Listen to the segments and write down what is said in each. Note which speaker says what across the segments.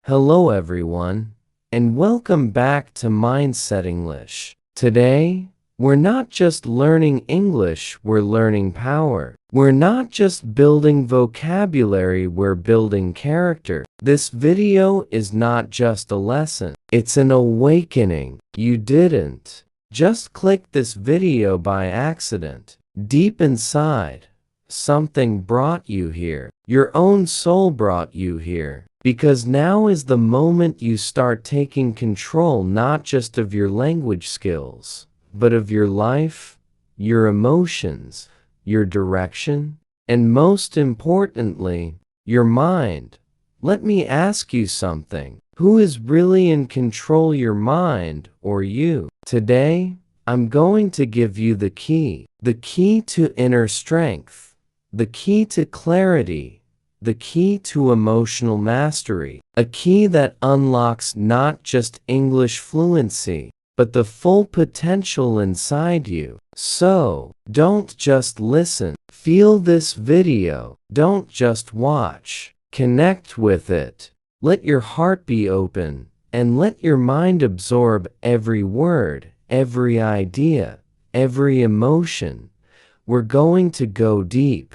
Speaker 1: Hello everyone, and welcome back to Mindset English. Today, we're not just learning English, we're learning power. We're not just building vocabulary, we're building character. This video is not just a lesson, it's an awakening. You didn't just click this video by accident. Deep inside, something brought you here. Your own soul brought you here. Because now is the moment you start taking control not just of your language skills, but of your life, your emotions, your direction, and most importantly, your mind. Let me ask you something. Who is really in control, your mind or you? Today, I'm going to give you the key to inner strength, the key to clarity, the key to emotional mastery, a key that unlocks not just English fluency, but the full potential inside you. So, don't just listen. Feel this video. Don't just watch. Connect with it. Let your heart be open, and let your mind absorb every word, every idea, every emotion. We're going to go deep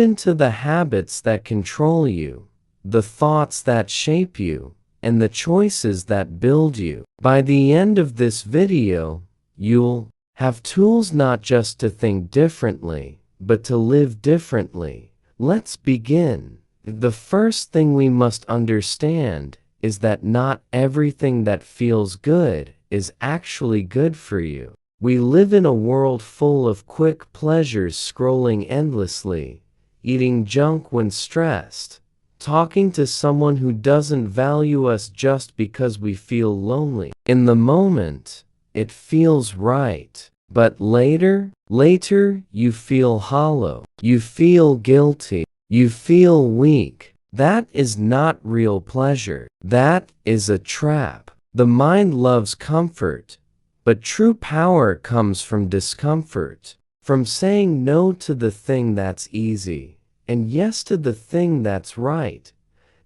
Speaker 1: into the habits that control you, the thoughts that shape you, and the choices that build you. By the end of this video, you'll have tools not just to think differently, but to live differently. Let's begin. The first thing we must understand is that not everything that feels good is actually good for you. We live in a world full of quick pleasures, scrolling endlessly, eating junk when stressed, talking to someone who doesn't value us just because we feel lonely. In the moment, it feels right. But later, you feel hollow. You feel guilty. You feel weak. That is not real pleasure. That is a trap. The mind loves comfort. But true power comes from discomfort, from saying no to the thing that's easy, and yes to the thing that's right.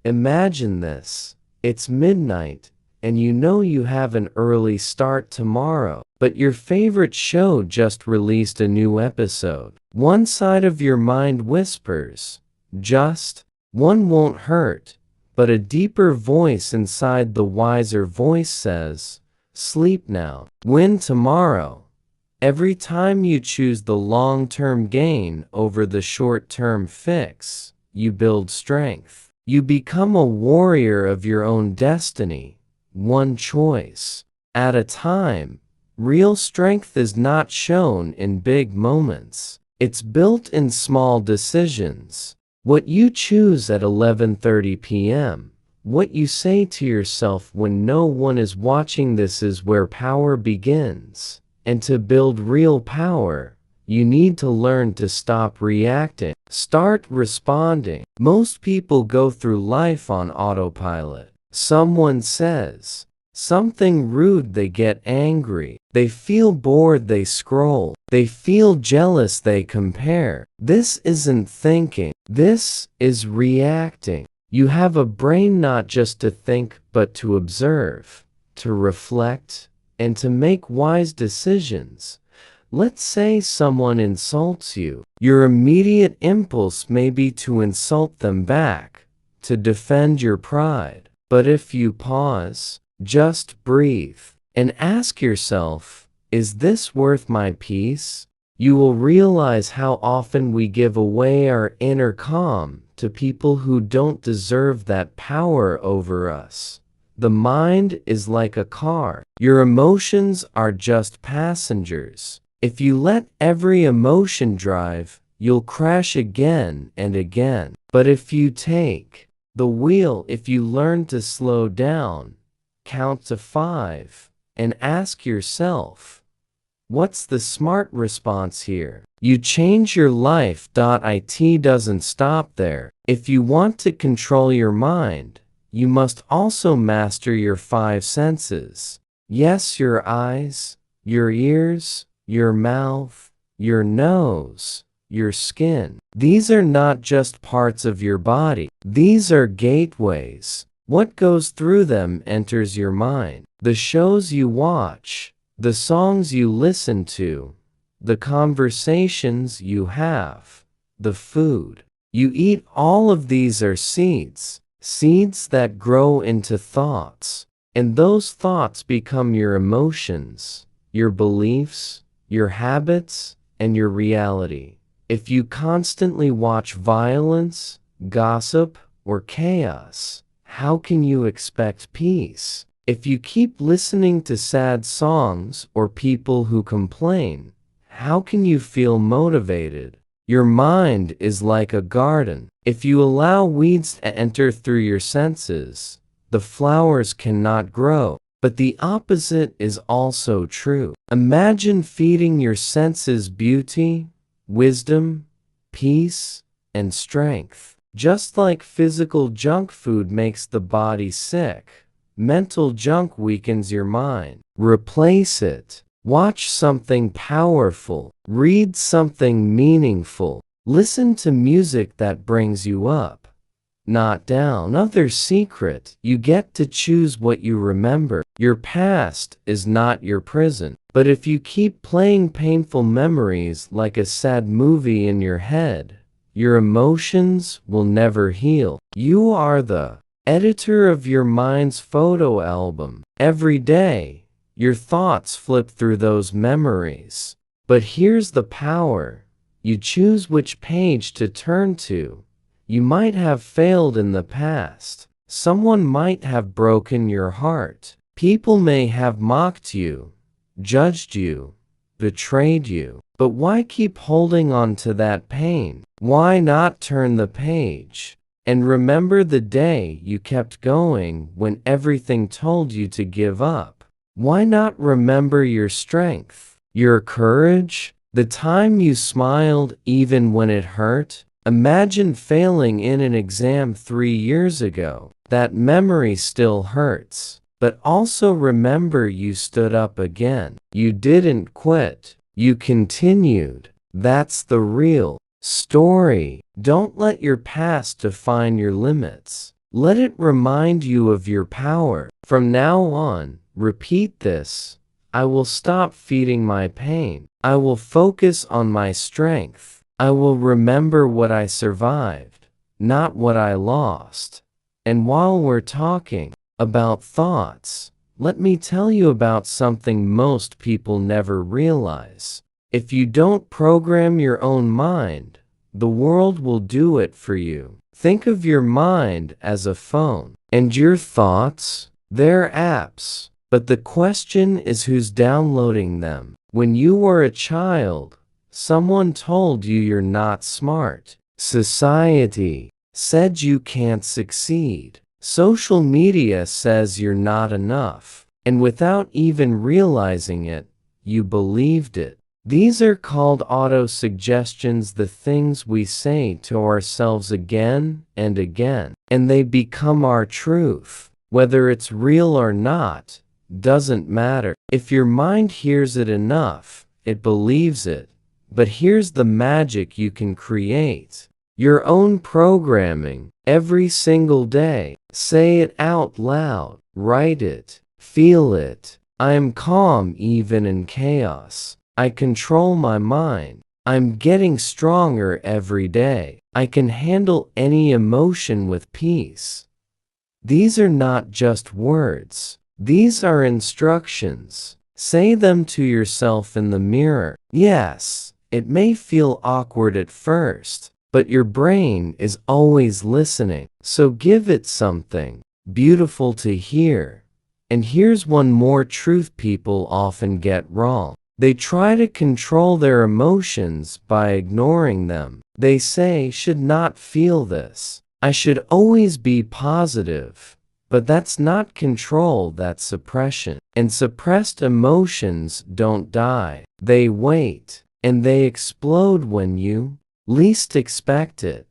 Speaker 1: Imagine this. It's midnight, and you know you have an early start tomorrow, but your favorite show just released a new episode. One side of your mind whispers, just one won't hurt, but a deeper voice inside the wiser voice says, sleep now, win tomorrow. Every time you choose the long-term gain over the short-term fix, you build strength. You become a warrior of your own destiny, one choice at a time. Real strength is not shown in big moments. It's built in small decisions. What you choose at 11:30 p.m., what you say to yourself when no one is watching, this is where power begins. And to build real power, you need to learn to stop reacting. Start responding. Most people go through life on autopilot. Someone says something rude, they get angry. They feel bored, they scroll. They feel jealous, they compare. This isn't thinking. This is reacting. You have a brain not just to think, but to observe, to reflect, and to make wise decisions. Let's say someone insults you. Your immediate impulse may be to insult them back, to defend your pride. But if you pause, just breathe, and ask yourself, is this worth my peace? You will realize how often we give away our inner calm to people who don't deserve that power over us. The mind is like a car. Your emotions are just passengers. If you let every emotion drive, you'll crash again and again. But if you take the wheel, if you learn to slow down, count to 5, and ask yourself, what's the smart response here? You change your life. It doesn't stop there. If you want to control your mind, you must also master your 5 senses. Yes, your eyes, your ears, your mouth, your nose, your skin. These are not just parts of your body. These are gateways. What goes through them enters your mind. The shows you watch, the songs you listen to, the conversations you have, the food you eat, all of these are seeds, seeds that grow into thoughts. And those thoughts become your emotions, your beliefs, your habits, and your reality. If you constantly watch violence, gossip, or chaos, how can you expect peace? If you keep listening to sad songs or people who complain, how can you feel motivated? Your mind is like a garden. If you allow weeds to enter through your senses, the flowers cannot grow. But the opposite is also true. Imagine feeding your senses beauty, wisdom, peace, and strength. Just like physical junk food makes the body sick, mental junk weakens your mind. Replace it. Watch something powerful. Read something meaningful. Listen to music that brings you up, not down. Another secret: you get to choose what you remember. Your past is not your prison. But if you keep playing painful memories like a sad movie in your head, your emotions will never heal. You are the editor of your mind's photo album. Every day, your thoughts flip through those memories. But here's the power: you choose which page to turn to. You might have failed in the past. Someone might have broken your heart. People may have mocked you, judged you, betrayed you. But why keep holding on to that pain? Why not turn the page and remember the day you kept going when everything told you to give up? Why not remember your strength, your courage, the time you smiled even when it hurt? Imagine failing in an exam 3 years ago. That memory still hurts. But also remember you stood up again. You didn't quit. You continued. That's the real story. Don't let your past define your limits. Let it remind you of your power. From now on, repeat this: I will stop feeding my pain. I will focus on my strength. I will remember what I survived, not what I lost. And while we're talking about thoughts, let me tell you about something most people never realize. If you don't program your own mind, the world will do it for you. Think of your mind as a phone, and your thoughts, they're apps. But the question is, who's downloading them? When you were a child, someone told you you're not smart. Society said you can't succeed. Social media says you're not enough. And without even realizing it, you believed it. These are called auto-suggestions, the things we say to ourselves again and again. And they become our truth. Whether it's real or not, doesn't matter. If your mind hears it enough, it believes it. But here's the magic: you can create your own programming every single day. Say it out loud. Write it. Feel it. I am calm even in chaos. I control my mind. I'm getting stronger every day. I can handle any emotion with peace. These are not just words. These are instructions. Say them to yourself in the mirror. Yes, it may feel awkward at first, but your brain is always listening. So give it something beautiful to hear. And here's one more truth people often get wrong. They try to control their emotions by ignoring them. They say, should not feel this. I should always be positive. But that's not control, that's suppression. And suppressed emotions don't die. They wait, and they explode when you least expect it.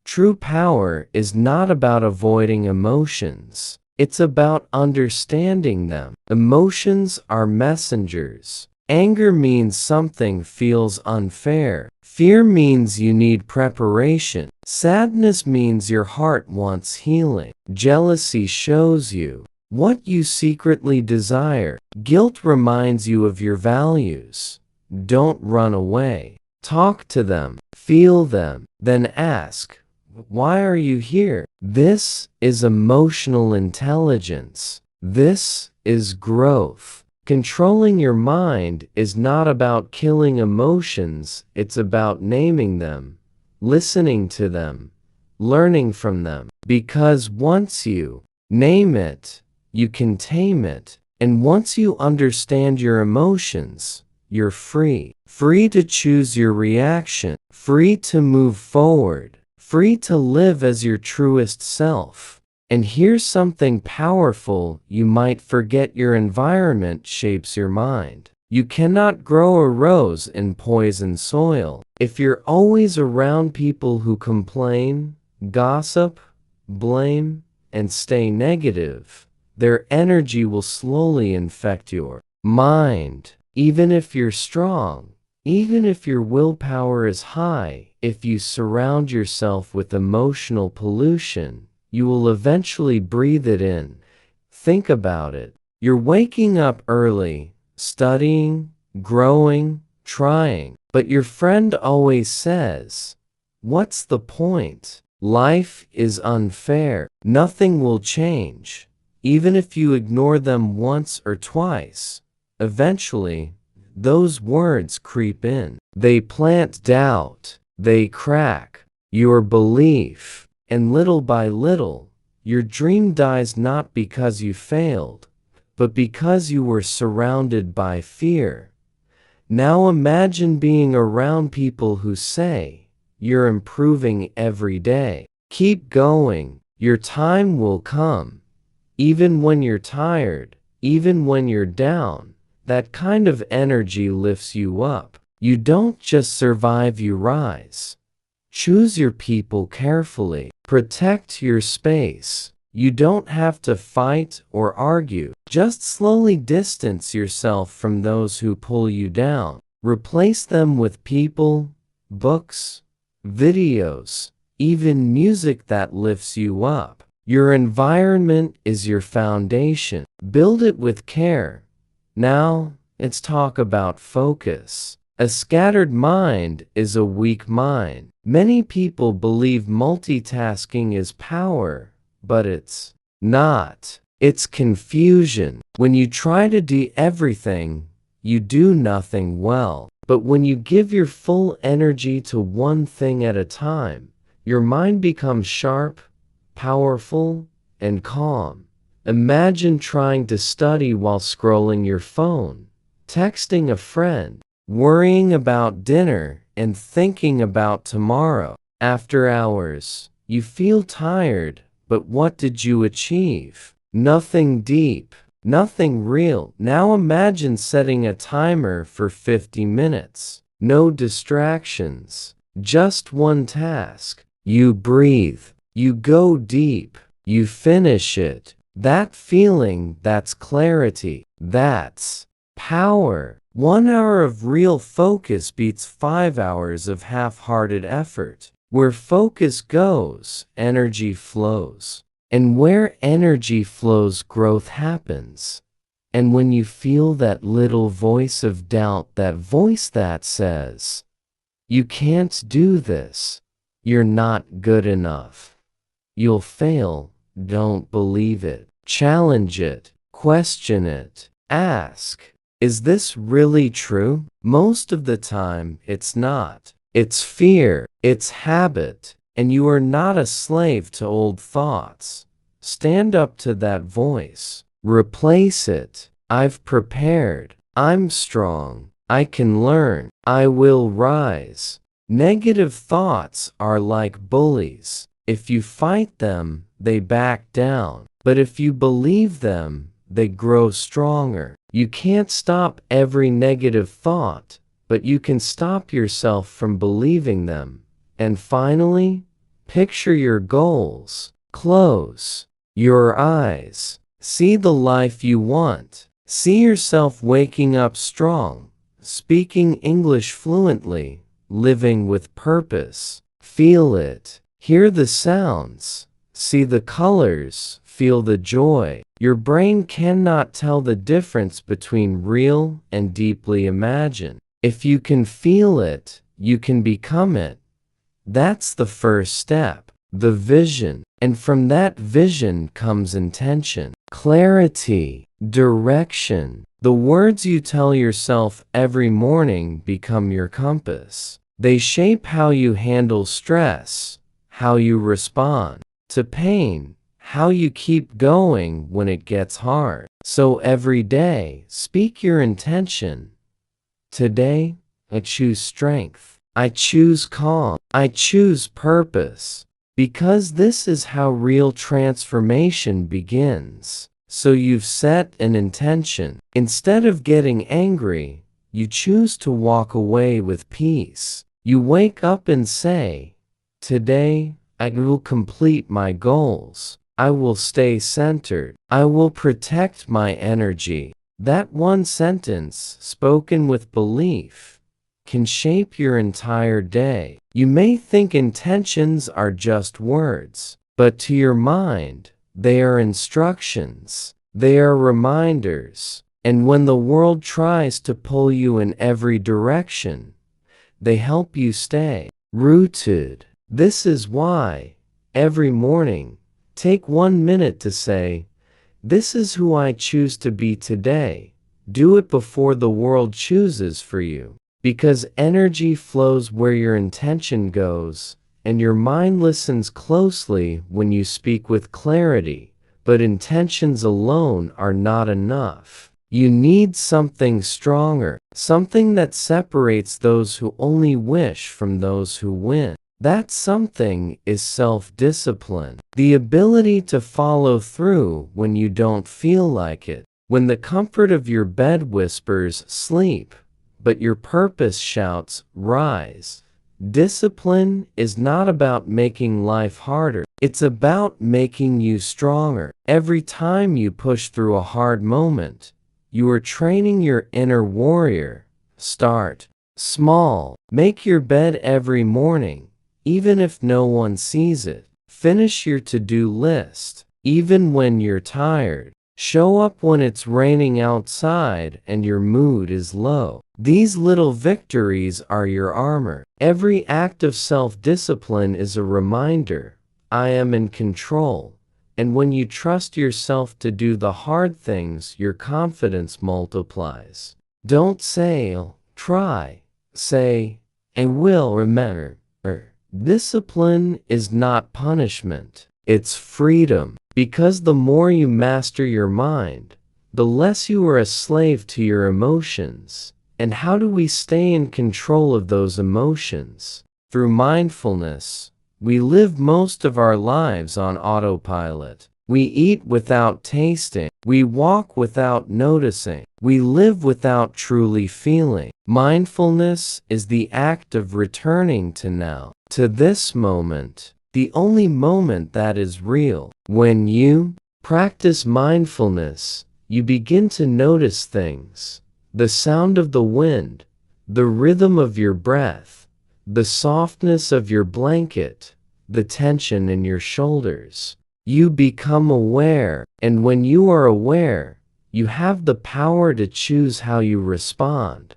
Speaker 1: True power is not about avoiding emotions. It's about understanding them. Emotions are messengers. Anger means something feels unfair. Fear means you need preparation. Sadness means your heart wants healing. Jealousy shows you what you secretly desire. Guilt reminds you of your values. Don't run away. Talk to them, feel them, then ask, why are you here? This is emotional intelligence. This is growth. Controlling your mind is not about killing emotions, it's about naming them, listening to them, learning from them. Because once you name it, you can tame it. And once you understand your emotions, you're free. Free to choose your reaction, free to move forward, free to live as your truest self. And here's something powerful: you might forget your environment shapes your mind. You cannot grow a rose in poison soil. If you're always around people who complain, gossip, blame, and stay negative, their energy will slowly infect your mind. Even if you're strong, even if your willpower is high, if you surround yourself with emotional pollution, you will eventually breathe it in. Think about it. You're waking up early, studying, growing, trying, but your friend always says, "What's the point? Life is unfair. Nothing will change." Even if you ignore them once or twice, eventually, those words creep in. They plant doubt. They crack your belief. And little by little, your dream dies, not because you failed, but because you were surrounded by fear. Now imagine being around people who say, "You're improving every day. Keep going. Your time will come." Even when you're tired, even when you're down, that kind of energy lifts you up. You don't just survive, you rise. Choose your people carefully. Protect your space. You don't have to fight or argue. Just slowly distance yourself from those who pull you down. Replace them with people, books, videos, even music that lifts you up. Your environment is your foundation. Build it with care. Now, let's talk about focus. A scattered mind is a weak mind. Many people believe multitasking is power, but it's not. It's confusion. When you try to do everything, you do nothing well. But when you give your full energy to one thing at a time, your mind becomes sharp, powerful, and calm. Imagine trying to study while scrolling your phone, texting a friend, worrying about dinner, and thinking about tomorrow. After hours, you feel tired, but what did you achieve? Nothing deep, nothing real. Now imagine setting a timer for 50 minutes. No distractions, just one task. You breathe, you go deep, you finish it. That feeling, that's clarity, that's power. 1 hour of real focus beats 5 hours of half-hearted effort. Where focus goes, energy flows. And where energy flows, growth happens. And when you feel that little voice of doubt, that voice that says, "You can't do this. You're not good enough. You'll fail," don't believe it. Challenge it. Question it. Ask, is this really true? Most of the time, it's not. It's fear. It's habit. And you are not a slave to old thoughts. Stand up to that voice. Replace it. I've prepared. I'm strong. I can learn. I will rise. Negative thoughts are like bullies. If you fight them, they back down. But if you believe them, they grow stronger. You can't stop every negative thought, but you can stop yourself from believing them. And finally, picture your goals. Close your eyes. See the life you want. See yourself waking up strong, speaking English fluently, living with purpose. Feel it, hear the sounds, see the colors, feel the joy. Your brain cannot tell the difference between real and deeply imagined. If you can feel it, you can become it. That's the first step, the vision. And from that vision comes intention, clarity, direction. The words you tell yourself every morning become your compass. They shape how you handle stress, how you respond to pain, how you keep going when it gets hard. So every day, speak your intention. Today, I choose strength. I choose calm. I choose purpose. Because this is how real transformation begins. So you've set an intention. Instead of getting angry, you choose to walk away with peace. You wake up and say, today, I will complete my goals. I will stay centered. I will protect my energy. That one sentence, spoken with belief, can shape your entire day. You may think intentions are just words, but to your mind, they are instructions. They are reminders. And when the world tries to pull you in every direction, they help you stay rooted. This is why, every morning, take 1 minute to say, this is who I choose to be today. Do it before the world chooses for you. Because energy flows where your intention goes, and your mind listens closely when you speak with clarity. But intentions alone are not enough. You need something stronger, something that separates those who only wish from those who win. That something is self-discipline, the ability to follow through when you don't feel like it, when the comfort of your bed whispers sleep, but your purpose shouts rise. Discipline is not about making life harder. It's about making you stronger. Every time you push through a hard moment, you are training your inner warrior. Start small. Make your bed every morning, even if no one sees it. Finish your to-do list, even when you're tired. Show up when it's raining outside and your mood is low. These little victories are your armor. Every act of self-discipline is a reminder, I am in control. And when you trust yourself to do the hard things, your confidence multiplies. Don't say, I'll try. Say, I will remember. Discipline is not punishment. It's freedom. Because the more you master your mind, the less you are a slave to your emotions. And how do we stay in control of those emotions? Through mindfulness. We live most of our lives on autopilot. We eat without tasting. We walk without noticing. We live without truly feeling. Mindfulness is the act of returning to now, to this moment, the only moment that is real. When you practice mindfulness, you begin to notice things. The sound of the wind, the rhythm of your breath, the softness of your blanket, the tension in your shoulders. You become aware, and when you are aware, you have the power to choose how you respond.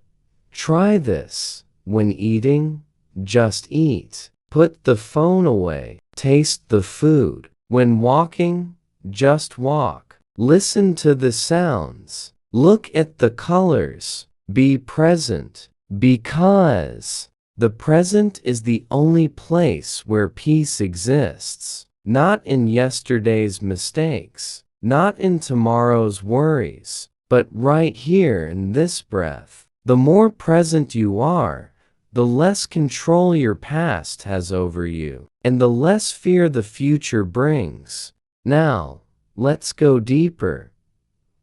Speaker 1: Try this. When eating, just eat. Put the phone away. Taste the food. When walking, just walk. Listen to the sounds. Look at the colors. Be present. Because the present is the only place where peace exists. Not in yesterday's mistakes, not in tomorrow's worries, but right here in this breath. The more present you are, the less control your past has over you, and the less fear the future brings. Now, let's go deeper.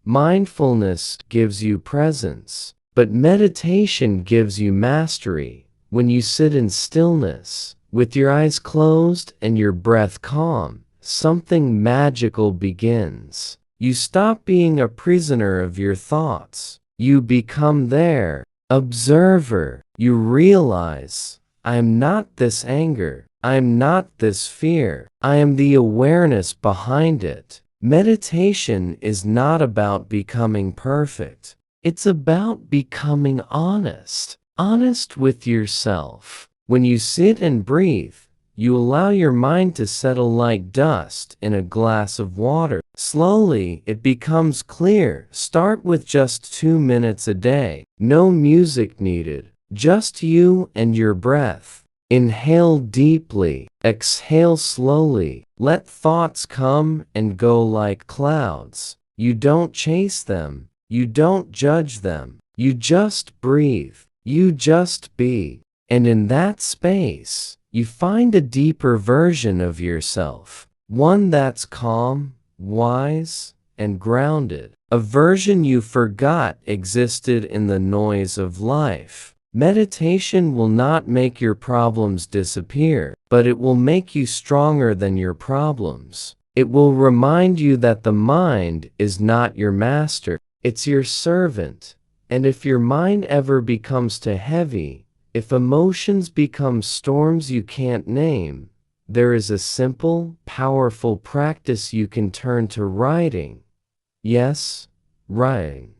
Speaker 1: Mindfulness gives you presence, but meditation gives you mastery. When you sit in stillness, with your eyes closed and your breath calm, something magical begins. You stop being a prisoner of your thoughts. You become their observer. You realize, I am not this anger. I am not this fear. I am the awareness behind it. Meditation is not about becoming perfect. It's about becoming honest. Honest with yourself. When you sit and breathe, you allow your mind to settle like dust in a glass of water. Slowly, it becomes clear. Start with just 2 minutes a day. No music needed. Just you and your breath. Inhale deeply. Exhale slowly. Let thoughts come and go like clouds. You don't chase them. You don't judge them. You just breathe. You just be. And in that space, you find a deeper version of yourself. One that's calm, wise, and grounded. A version you forgot existed in the noise of life. Meditation will not make your problems disappear, but it will make you stronger than your problems. It will remind you that the mind is not your master, it's your servant. And if your mind ever becomes too heavy, if emotions become storms you can't name, there is a simple, powerful practice you can turn to: writing. Yes, writing.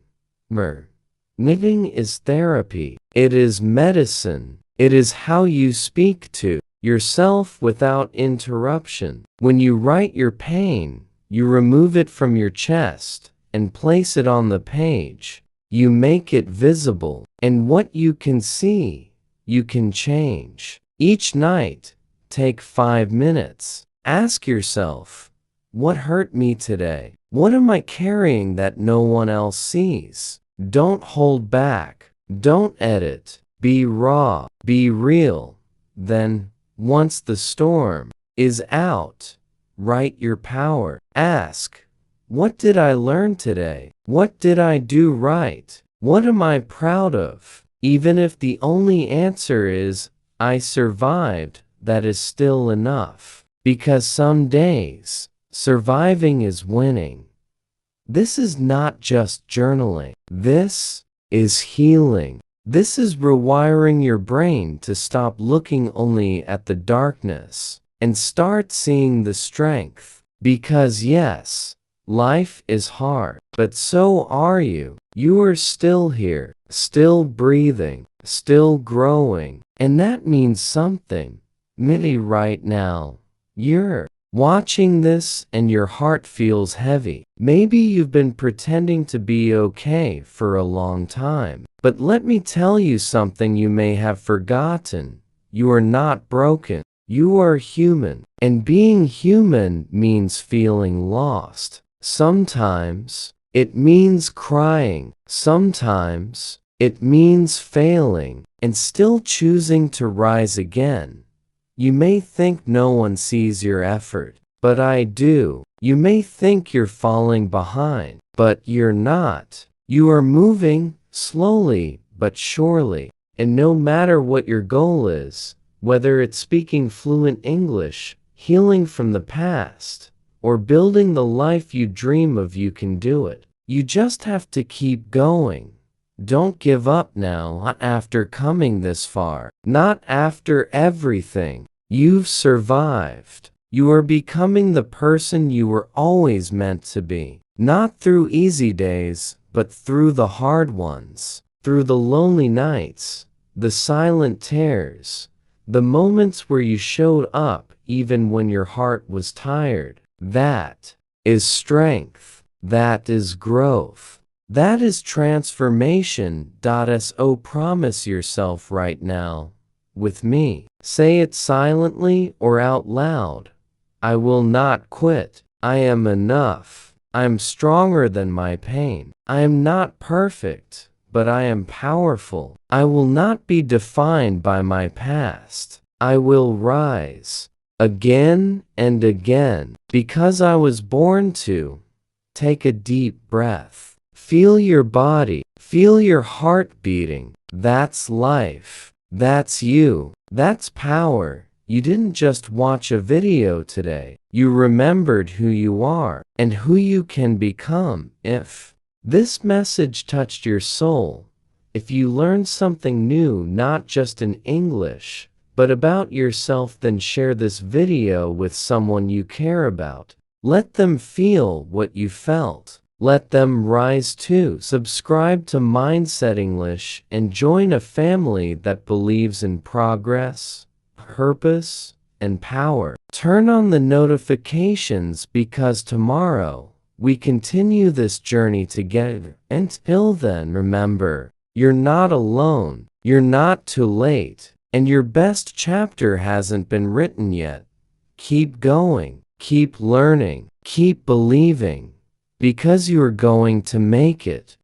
Speaker 1: Knitting is therapy. It is medicine. It is how you speak to yourself without interruption. When you write your pain, you remove it from your chest and place it on the page. You make it visible, and what you can see, you can change. Each night, take 5 minutes. Ask yourself, what hurt me today? What am I carrying that no one else sees? Don't hold back. Don't edit. Be raw. Be real. Then, once the storm is out, write your power. Ask, what did I learn today? What did I do right? What am I proud of? Even if the only answer is, I survived, that is still enough. Because some days, surviving is winning. This is not just journaling. This is healing. This is rewiring your brain to stop looking only at the darkness and start seeing the strength. Because yes, life is hard, but so are you. You are still here, still breathing, still growing, and that means something. Maybe right now, you're watching this and your heart feels heavy. Maybe you've been pretending to be okay for a long time. But let me tell you something you may have forgotten. You are not broken. You are human. And being human means feeling lost. Sometimes it means crying. Sometimes it means failing and still choosing to rise again. You may think no one sees your effort, but I do. You may think you're falling behind, but you're not. You are moving, slowly but surely. And no matter what your goal is, whether it's speaking fluent English, healing from the past, or building the life you dream of, you can do it. You just have to keep going. Don't give up now, not after coming this far, not after everything. You've survived. You are becoming the person you were always meant to be. Not through easy days, but through the hard ones. Through the lonely nights, the silent tears, the moments where you showed up even when your heart was tired. That is strength. That is growth. That is transformation. So promise yourself right now, with me. Say it silently or out loud. I will not quit. I am enough. I am stronger than my pain. I am not perfect, but I am powerful. I will not be defined by my past. I will rise again and again because I was born to. Take a deep breath. Feel your body. Feel your heart beating. That's life. That's you. That's power. You didn't just watch a video today. You remembered who you are and who you can become. If this message touched your soul, If you learn something new, not just in English, but about yourself, then share this video with someone you care about. Let them feel what you felt. Let them rise too. Subscribe to Mindset English and join a family that believes in progress, purpose, and power. Turn on the notifications because tomorrow we continue this journey together. Until then, remember, you're not alone, you're not too late, and your best chapter hasn't been written yet. Keep going, keep learning, keep believing, because you're going to make it.